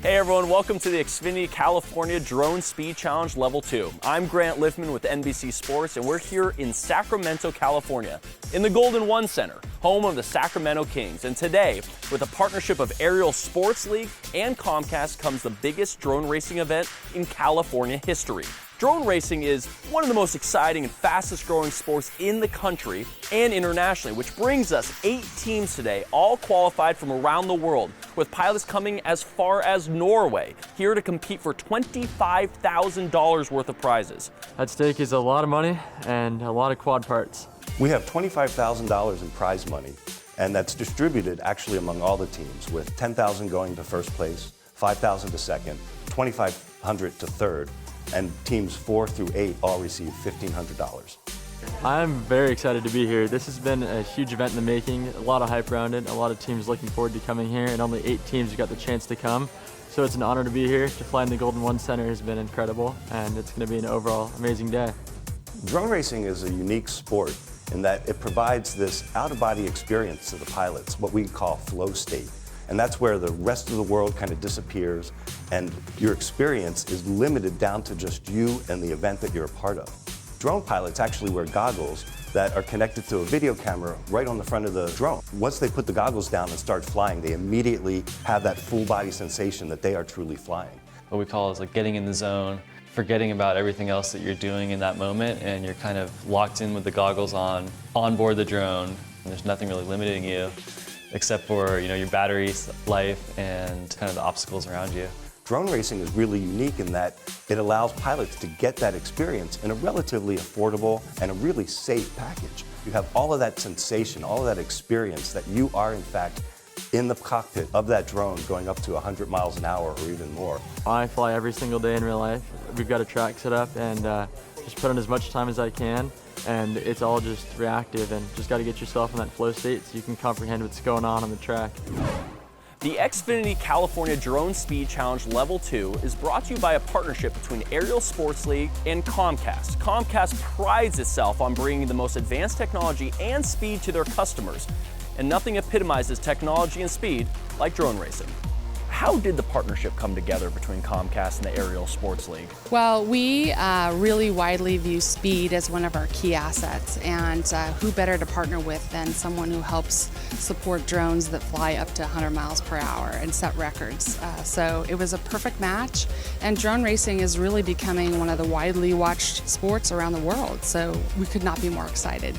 Hey everyone, welcome to the Xfinity California Drone Speed Challenge Level 2. I'm Grant Liffman with NBC Sports, and we're here in Sacramento, California, in the Golden One Center, home of the Sacramento Kings. And today, with a partnership of Aerial Sports League and Comcast, comes the biggest drone racing event in California history. Drone racing is one of the most exciting and fastest growing sports in the country and internationally, which brings us 8 teams today, all qualified from around the world, with pilots coming as far as Norway, here to compete for $25,000 worth of prizes. At stake is a lot of money and a lot of quad parts. We have $25,000 in prize money, and that's distributed actually among all the teams, with $10,000 going to first place, $5,000 to second, $2,500 to third, and teams 4 through 8 all receive $1,500. I'm very excited to be here. This has been a huge event in the making, a lot of hype around it, a lot of teams looking forward to coming here, and only 8 teams got the chance to come. So it's an honor to be here. To fly in the Golden One Center has been incredible, and it's going to be an overall amazing day. Drone racing is a unique sport in that it provides this out-of-body experience to the pilots, what we call flow state. And that's where the rest of the world kind of disappears, and your experience is limited down to just you and the event that you're a part of. Drone pilots actually wear goggles that are connected to a video camera right on the front of the drone. Once they put the goggles down and start flying, they immediately have that full body sensation that they are truly flying. What we call is like getting in the zone, forgetting about everything else that you're doing in that moment, and you're kind of locked in with the goggles on board the drone, and there's nothing really limiting you except for your battery life and kind of the obstacles around you. Drone racing is really unique in that it allows pilots to get that experience in a relatively affordable and a really safe package. You have all of that sensation, all of that experience that you are in fact in the cockpit of that drone going up to 100 miles an hour or even more. I fly every single day in real life. We've got a track set up and just put in as much time as I can. And it's all just reactive, and just got to get yourself in that flow state so you can comprehend what's going on the track. The Xfinity California Drone Speed Challenge Level 2 is brought to you by a partnership between Aerial Sports League and Comcast. Comcast prides itself on bringing the most advanced technology and speed to their customers, and nothing epitomizes technology and speed like drone racing. How did the partnership come together between Comcast and the Aerial Sports League? Well, we really widely view speed as one of our key assets, and who better to partner with than someone who helps support drones that fly up to 100 miles per hour and set records. So it was a perfect match, and drone racing is really becoming one of the widely watched sports around the world, so we could not be more excited.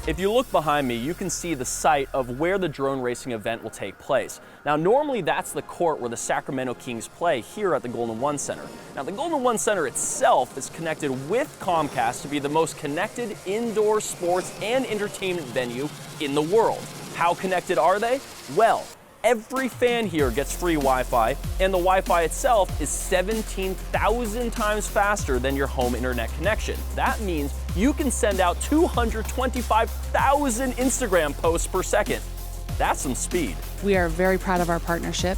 If you look behind me, you can see the site of where the drone racing event will take place. Now, normally that's the court where the Sacramento Kings play here at the Golden One Center. Now, the Golden One Center itself is connected with Comcast to be the most connected indoor sports and entertainment venue in the world. How connected are they? Well, every fan here gets free Wi-Fi, and the Wi-Fi itself is 17,000 times faster than your home internet connection. That means you can send out 225,000 Instagram posts per second. That's some speed. We are very proud of our partnership.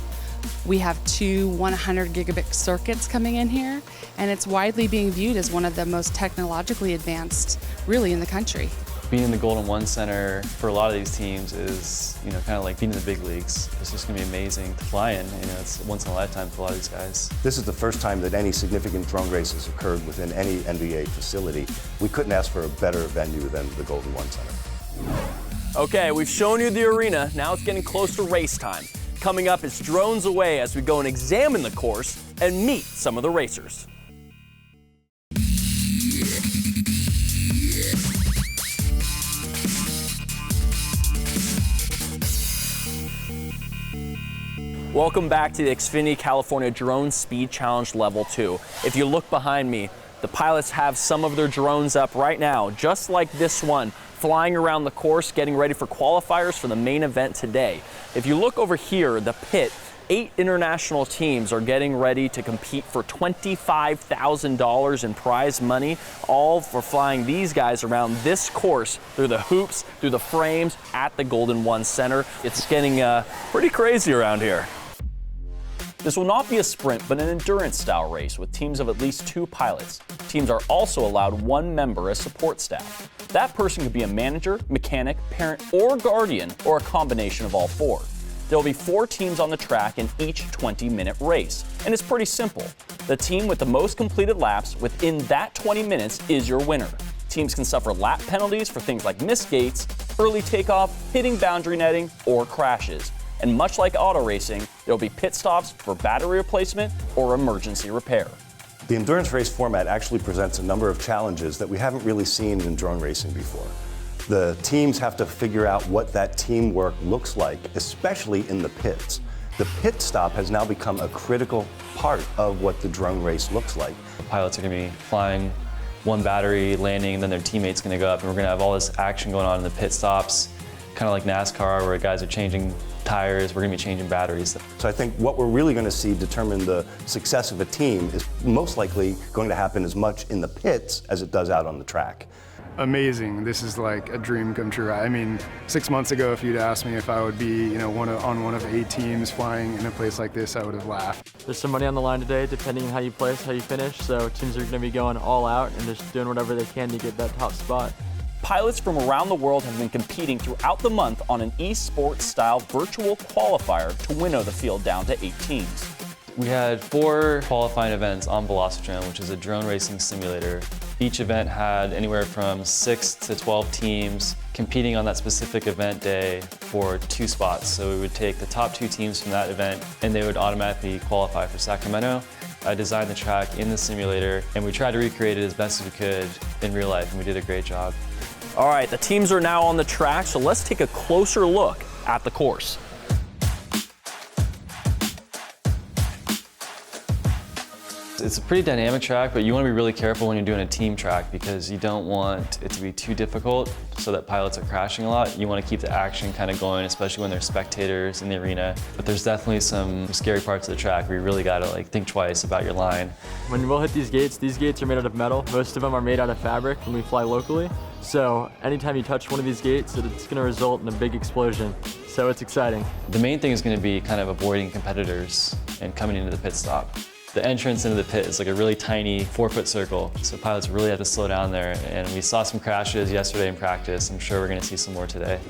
We have 2 100 gigabit circuits coming in here, and it's widely being viewed as one of the most technologically advanced really in the country. Being in the Golden One Center for a lot of these teams is, kind of like being in the big leagues. It's just going to be amazing to fly in. It's once in a lifetime for a lot of these guys. This is the first time that any significant drone races occurred within any NBA facility. We couldn't ask for a better venue than the Golden One Center. Okay, we've shown you the arena. Now it's getting close to race time. Coming up is Drones Away as we go and examine the course and meet some of the racers. Welcome back to the Xfinity California Drone Speed Challenge Level 2. If you look behind me, the pilots have some of their drones up right now, just like this one, flying around the course, getting ready for qualifiers for the main event today. If you look over here, the pit, 8 international teams are getting ready to compete for $25,000 in prize money, all for flying these guys around this course through the hoops, through the frames at the Golden One Center. It's getting pretty crazy around here. This will not be a sprint, but an endurance-style race with teams of at least 2 pilots. Teams are also allowed 1 member as support staff. That person could be a manager, mechanic, parent, or guardian, or a combination of all 4. There will be 4 teams on the track in each 20-minute race, and it's pretty simple. The team with the most completed laps within that 20 minutes is your winner. Teams can suffer lap penalties for things like missed gates, early takeoff, hitting boundary netting, or crashes. And much like auto racing, there will be pit stops for battery replacement or emergency repair. The endurance race format actually presents a number of challenges that we haven't really seen in drone racing before. The teams have to figure out what that teamwork looks like, especially in the pits. The pit stop has now become a critical part of what the drone race looks like. The pilots are going to be flying 1 battery, landing, and then their teammate's going to go up, and we're going to have all this action going on in the pit stops, kind of like NASCAR, where guys are changing tires, we're going to be changing batteries. So I think what we're really going to see determine the success of a team is most likely going to happen as much in the pits as it does out on the track. Amazing. This is like a dream come true. I mean, 6 months ago, if you'd asked me if I would be, on one of 8 teams flying in a place like this, I would have laughed. There's some money on the line today, depending on how you place, how you finish. So teams are going to be going all out and just doing whatever they can to get that top spot. Pilots from around the world have been competing throughout the month on an esports-style virtual qualifier to winnow the field down to 8 teams. We had 4 qualifying events on Velocitron, which is a drone racing simulator. Each event had anywhere from 6 to 12 teams competing on that specific event day for 2 spots. So we would take the top 2 teams from that event and they would automatically qualify for Sacramento. I designed the track in the simulator and we tried to recreate it as best as we could in real life, and we did a great job. All right, the teams are now on the track, so let's take a closer look at the course. It's a pretty dynamic track, but you want to be really careful when you're doing a team track because you don't want it to be too difficult so that pilots are crashing a lot. You want to keep the action kind of going, especially when there's spectators in the arena. But there's definitely some scary parts of the track where you really got to think twice about your line. When we'll hit these gates are made out of metal. Most of them are made out of fabric when we fly locally. So anytime you touch one of these gates, it's going to result in a big explosion. So it's exciting. The main thing is going to be kind of avoiding competitors and coming into the pit stop. The entrance into the pit is like a really tiny 4-foot circle, so pilots really have to slow down there. And we saw some crashes yesterday in practice. I'm sure we're going to see some more today.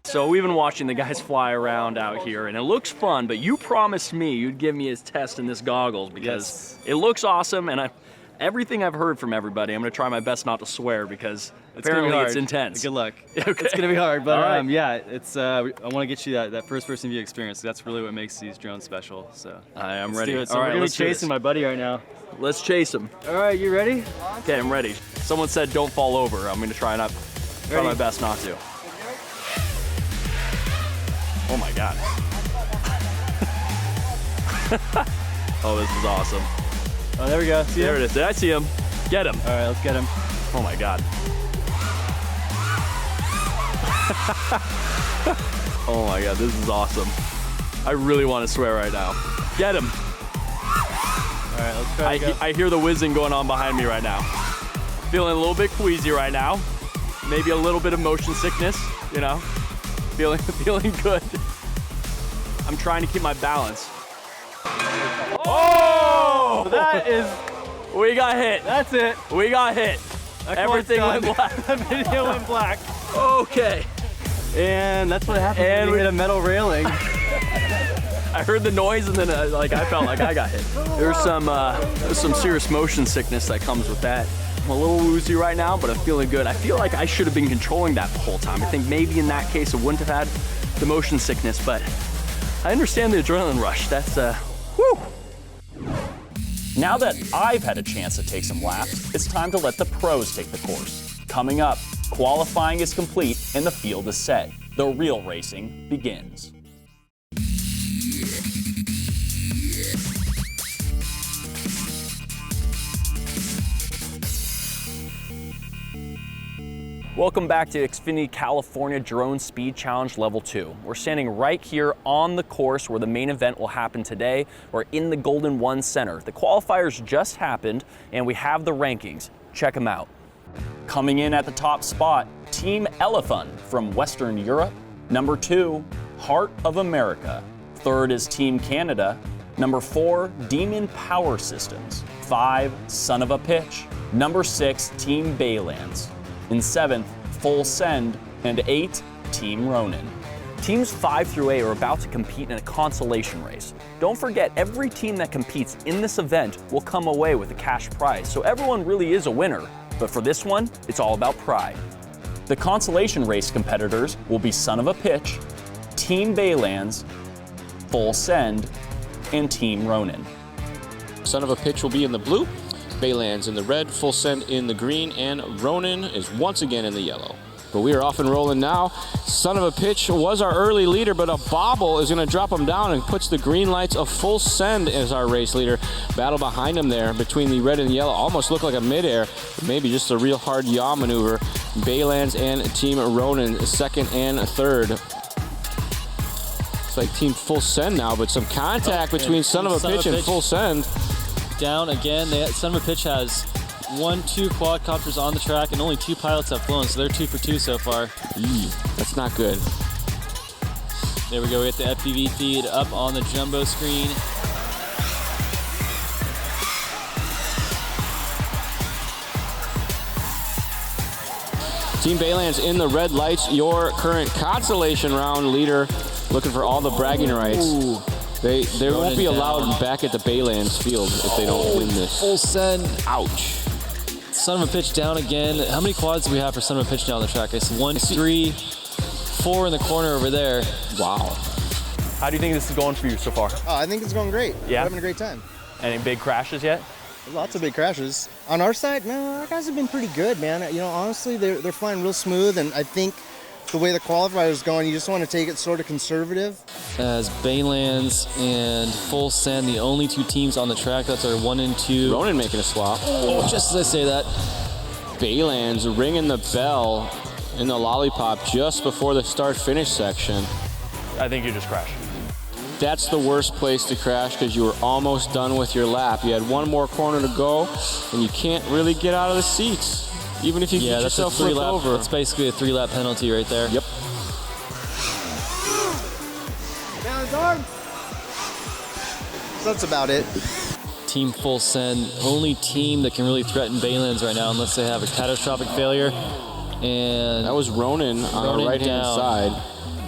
So we've been watching the guys fly around out here, and it looks fun, but you promised me you'd give me his test in this goggles because it looks awesome, and everything I've heard from everybody, I'm going to try my best not to swear because apparently it's intense. Good luck. Okay. It's gonna be hard, but right. yeah, it's. I want to get you that first-person view experience. That's really what makes these drones special. So I am let's ready. do it. So All we're right, gonna be let's do chasing this. my buddy right now. Let's chase him. All right, you ready? Okay, I'm ready. Someone said don't fall over. I'm going to try my best not to. Oh my God. Oh, this is awesome. Oh, there we go. See There him? it is. Did I see him? Get him. All right, let's get him. Oh my God. Oh my God, this is awesome. I really want to swear right now. Get him. All right, let's try to go. I hear the whizzing going on behind me right now. Feeling a little bit queasy right now. Maybe a little bit of motion sickness, Feeling good. I'm trying to keep my balance. Oh! That is. We got hit. That's it. We got hit. Everything went black. The video went black. Okay. And that's what happens And when you we- hit a metal railing. I heard the noise and then I felt like I got hit. There's some serious motion sickness that comes with that. I'm a little woozy right now, but I'm feeling good. I feel like I should have been controlling that the whole time. I think maybe in that case I wouldn't have had the motion sickness, but I understand the adrenaline rush. That's whew. Now that I've had a chance to take some laps, it's time to let the pros take the course. Coming up, qualifying is complete and the field is set. The real racing begins. Welcome back to Xfinity California Drone Speed Challenge Level 2. We're standing right here on the course where the main event will happen today. We're in the Golden One Center. The qualifiers just happened and we have the rankings. Check them out. Coming in at the top spot, Team ELEFUN from Western Europe. Number 2, Heart of America. Third is Team Canada. Number 4, Demon Power Systems. 5, Son of a Pitch. Number 6, Team BAYLANDS. In 7th, Full Send, and 8, Team RONIN. Teams 5 through 8 are about to compete in a consolation race. Don't forget, every team that competes in this event will come away with a cash prize, so everyone really is a winner. But for this one, it's all about pride. The consolation race competitors will be Son of a Pitch, Team BAYLANDS, Full Send, and Team RONIN. Son of a Pitch will be in the blue, BAYLANDS in the red, Full Send in the green, and RONIN is once again in the yellow. But we are off and rolling now. Son of a Pitch was our early leader, but a bobble is going to drop him down and puts the green lights of Full Send as our race leader. Battle behind him there between the red and yellow. Almost looked like a midair, maybe just a real hard yaw maneuver. BAYLANDS and Team RONIN second and third. It's like Team Full Send now, but some contact between Son of a Pitch and Full Send. Down again. Son of a Pitch has 2 quadcopters on the track and only 2 pilots have flown, so they're 2 for 2 so far. That's not good. There we go. We get the FPV feed up on the jumbo screen. Team BAYLANDS in the red lights, your current consolation round leader, looking for all the bragging rights. Ooh. They won't be allowed back at the BAYLANDS field if they don't win this. Full Send. Ouch. Son of a Pitch down again. How many quads do we have for Son of a Pitch down the track? I see 1, 3, 4 in the corner over there. Wow. How do you think this is going for you so far? Oh, I think it's going great. Yeah? We're having a great time. Any big crashes yet? Lots of big crashes. On our side, no, our guys have been pretty good, man. You know, honestly, they're flying real smooth, and I think the way the qualifier is going, you just want to take it sort of conservative. As BAYLANDS and Full Send, the only 2 teams on the track. That's our 1 and 2. RONIN making a swap. Oh, just as I say that. BAYLANDS ringing the bell in the lollipop just before the start-finish section. I think you just crashed. That's the worst place to crash because you were almost done with your lap. You had 1 more corner to go, and you can't really get out of the seats. Even if you get yourself flipped over. That's basically a 3-lap penalty right there. Yep. Down his arm. So that's about it. Team Full Send, only team that can really threaten BAYLANDS right now unless they have a catastrophic failure. And that was RONIN on the right-hand side,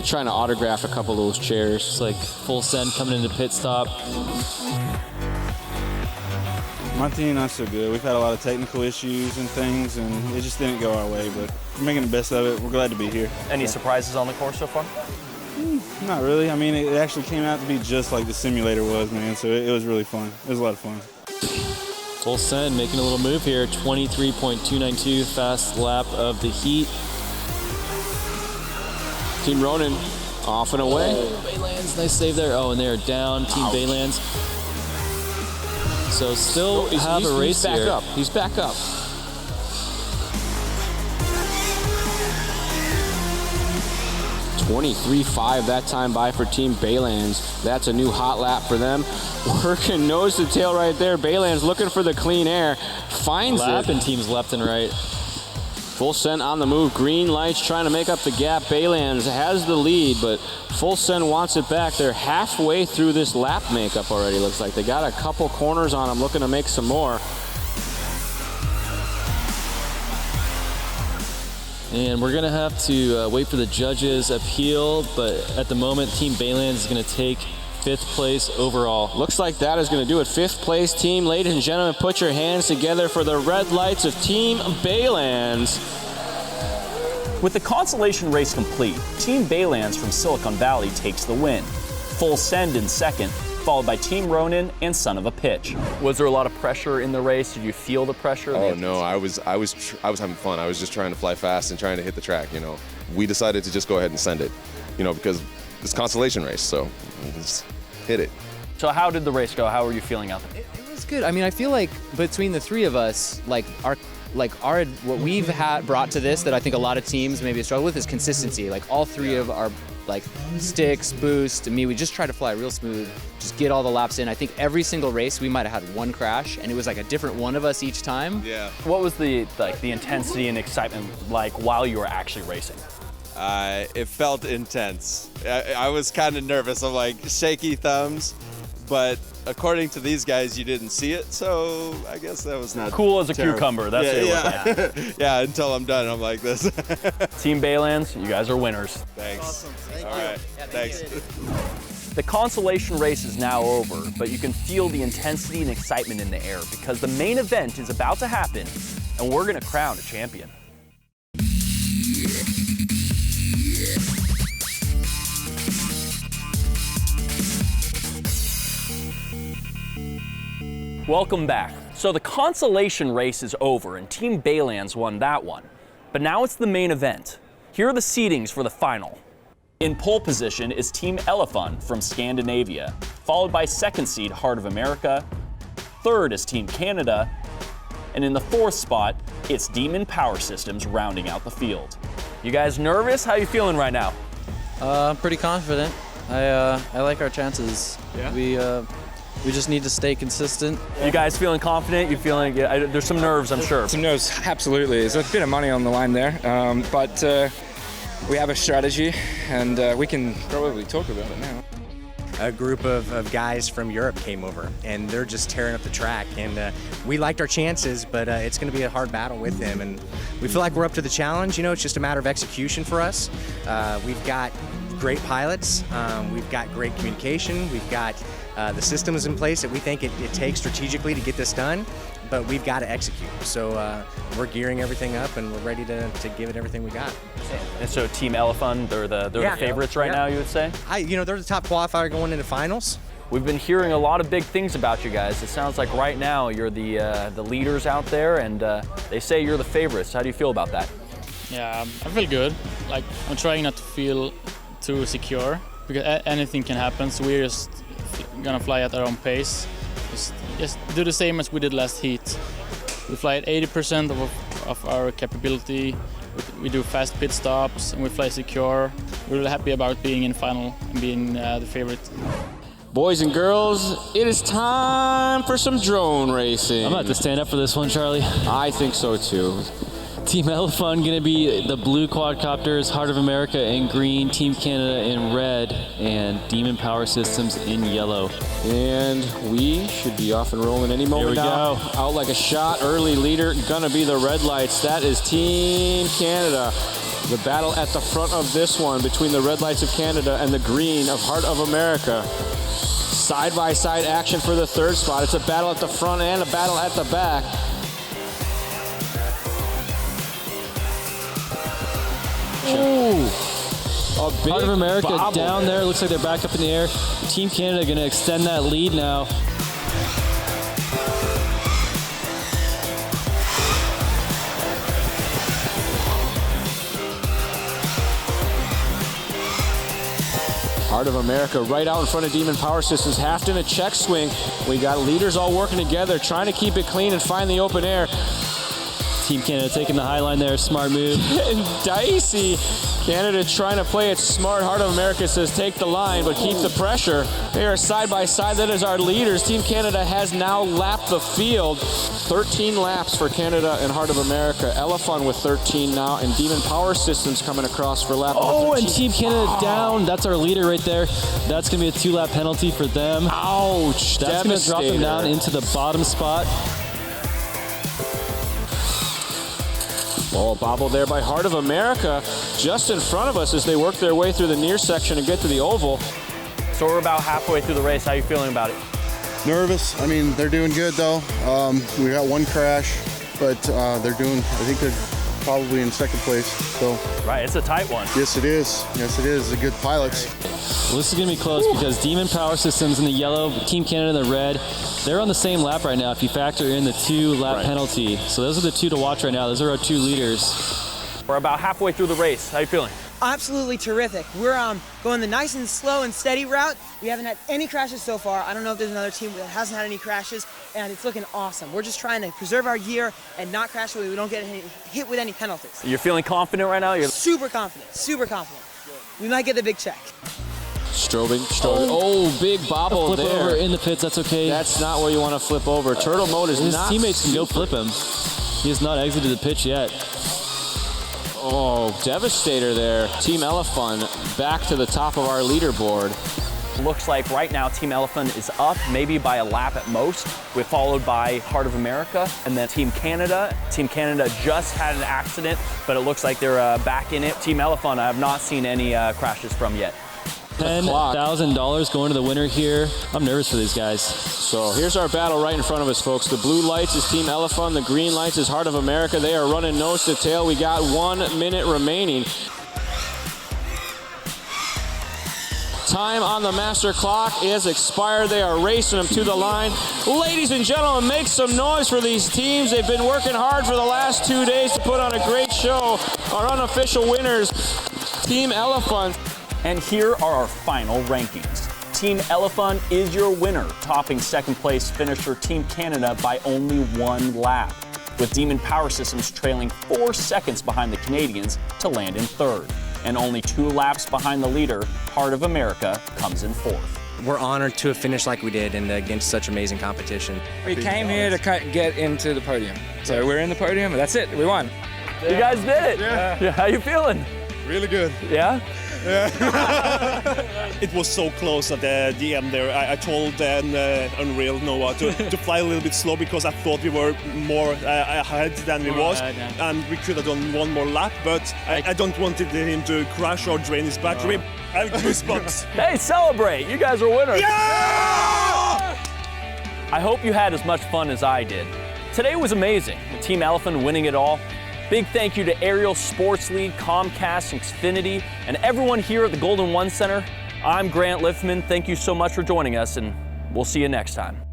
trying to autograph a couple of those chairs. It's like Full Send coming into pit stop. My team, not so good. We've had a lot of technical issues and things, and it just didn't go our way, but we're making the best of it. We're glad to be here. Any surprises on the course so far? Not really. I mean, it actually came out to be just like the simulator was, man, so it was really fun. It was a lot of fun. Full Send making a little move here, 23.292, fast lap of the heat. Team RONIN off and away. Oh, BAYLANDS, nice save there. Oh, and they're down, Team BAYLANDS. So still have a race here. He's back up. He's back up. .23.5 that time by for Team BAYLANDS. That's a new hot lap for them. Working nose to tail right there. BAYLANDS looking for the clean air. Finds it. Lapping teams left and right. Full Send on the move. Green lights trying to make up the gap. BAYLANDS has the lead, but Full Send wants it back. They're halfway through this lap makeup already, looks like. They got a couple corners on them, looking to make some more. And we're gonna have to wait for the judges' appeal, but at the moment, Team BAYLANDS is gonna take 5th place overall. Looks like that is gonna do it. 5th place team. Ladies and gentlemen, put your hands together for the red lights of Team BAYLANDS. With the consolation race complete, Team BAYLANDS from Silicon Valley takes the win. Full Send in 2nd, followed by Team RONIN and Son of a Pitch. Was there a lot of pressure in the race? Did you feel the pressure? Oh no, I was having fun. I was just trying to fly fast and trying to hit the track. You know, we decided to just go ahead and send it. You know, because it's a consolation race, so just hit it. So how did the race go? How were you feeling out there? It was good. I mean, I feel like between the 3 of us, like our like what we've brought to this that I think a lot of teams maybe struggle with is consistency. Like all three of our like sticks, boost, and me, we just try to fly real smooth, just get all the laps in. I think every single race we might have had one crash, and it was like a different one of us each time. Yeah. What was the intensity and excitement like while you were actually racing? It felt intense. I was kind of nervous. I'm like shaky thumbs, but according to these guys, you didn't see it, so I guess that was not cool as a terrible. cucumber. That's it. Yeah, until I'm done, I'm like this. Team Baylands, you guys are winners. Thanks. Awesome. Thank All you. right. Yeah, Thanks. The consolation race is now over, but you can feel the intensity and excitement in the air because the main event is about to happen, and we're going to crown a champion. Welcome back. So the consolation race is over and Team Baylands won that one. But now it's the main event. Here are the seedings for the final. In pole position is Team ELEFUN from Scandinavia, followed by second seed Heart of America. Third is Team Canada. And in the fourth spot, it's Demon Power Systems rounding out the field. You guys nervous? How you feeling right now? Pretty confident. I like our chances. Yeah. We just need to stay consistent. You guys feeling confident? You feeling, there's some nerves, I'm sure. Some nerves, absolutely. There's a bit of money on the line there, but we have a strategy, and we can probably talk about it now. A group of guys from Europe came over, and they're just tearing up the track, and we liked our chances, but it's going to be a hard battle with them, and we feel like we're up to the challenge. You know, it's just a matter of execution for us. We've got great pilots, we've got great communication, we've got the systems in place that we think it takes strategically to get this done, but we've got to execute. So we're gearing everything up, and we're ready to give it everything we got. And so Team ELEFUN, they're the favorites right now, you would say? You know, they're the top qualifier going into finals. We've been hearing a lot of big things about you guys. It sounds like right now you're the leaders out there, and they say you're the favorites. How do you feel about that? Yeah, I feel good. Like, I'm trying not to feel too secure because anything can happen. So we're just gonna fly at our own pace. Just do the same as we did last heat. We fly at 80% of our capability. We do fast pit stops and we fly secure. We're really happy about being in final and being the favorite. Boys and girls, it is time for some drone racing. I'm about to stand up for this one, Charlie. I think so too. Team ELEFUN gonna be the blue quadcopters, Heart of America in green, Team Canada in red, and Demon Power Systems in yellow. And we should be off and rolling any moment Here we now. go. Out like a shot, early leader, gonna be the red lights. That is Team Canada. The battle at the front of this one between the red lights of Canada and the green of Heart of America. Side-by-side action for the third spot. It's a battle at the front and a battle at the back. Ooh! A big Heart of America bobble down there. Looks like they're back up in the air. Team Canada going to extend that lead now. Heart of America right out in front of Demon Power Systems. Half in a check swing. We got leaders all working together, trying to keep it clean and find the open air. Team Canada taking the high line there, smart move. And dicey. Canada trying to play it smart. Heart of America says take the line, but keep the pressure. They are side by side. That is our leaders. Team Canada has now lapped the field. 13 laps for Canada and Heart of America. ELEFUN with 13 now, and Demon Power Systems coming across for lap number 13. And Team Canada down. That's our leader right there. That's going to be a 2-lap penalty for them. Ouch. That's going to drop them down into the bottom spot. Oh, bobble there by Heart of America, just in front of us as they work their way through the near section and get to the oval. So we're about halfway through the race. How are you feeling about it? Nervous. I mean, they're doing good though. We got one crash, but they're doing, I think they're probably in second place. So. Right, it's a tight one. Yes, it is. Yes, it is. The good pilots. Well, this is going to be close because Demon Power Systems in the yellow, Team Canada in the red, they're on the same lap right now if you factor in the 2-lap penalty. So those are the two to watch right now. Those are our two leaders. We're about halfway through the race. How you feeling? Absolutely terrific. We're going the nice and slow and steady route. We haven't had any crashes so far. I don't know if there's another team that hasn't had any crashes, and it's looking awesome. We're just trying to preserve our gear and not crash so we don't get hit with any penalties. You're feeling confident right now? You're super confident, super confident. We might get the big check. Strobing. Oh, big bobble flip there. over in the pits, that's okay. That's not where you want to flip over. Turtle mode is His not. teammates can go flip him. He has not exited the pitch yet. Oh, devastator there. Team ELEFUN back to the top of our leaderboard. Looks like right now Team ELEFUN is up, maybe by a lap at most. We're followed by Heart of America and then Team Canada. Team Canada just had an accident, but it looks like they're back in it. Team ELEFUN, I have not seen any crashes from yet. $10,000 going to the winner here. I'm nervous for these guys. So here's our battle right in front of us, folks. The blue lights is Team ELEFUN. The green lights is Heart of America. They are running nose to tail. We got 1 minute remaining. Time on the master clock is expired. They are racing them to the line. Ladies and gentlemen, make some noise for these teams. They've been working hard for the last 2 days to put on a great show. Our unofficial winners, Team ELEFUN. And here are our final rankings. Team ELEFUN is your winner, topping second place finisher Team Canada by only 1 lap, with Demon Power Systems trailing 4 seconds behind the Canadians to land in third. And only 2 laps behind the leader, Heart of America comes in fourth. We're honored to have finished like we did and against such amazing competition. We came here to get into the podium. So we're in the podium, that's it, we won. You guys did it. Yeah. How you feeling? Really good. Yeah? It was so close at the end there. I told Unreal Noah to fly a little bit slow because I thought we were more ahead than we was, and we could have done 1 more lap, but I don't want him to crash or drain his battery. I have goosebumps. Hey, celebrate! You guys are winners. Yeah! I hope you had as much fun as I did. Today was amazing. Team ELEFUN winning it all. Big thank you to Ariel Sports League, Comcast, and Xfinity, and everyone here at the Golden One Center. I'm Grant Liffman. Thank you so much for joining us, and we'll see you next time.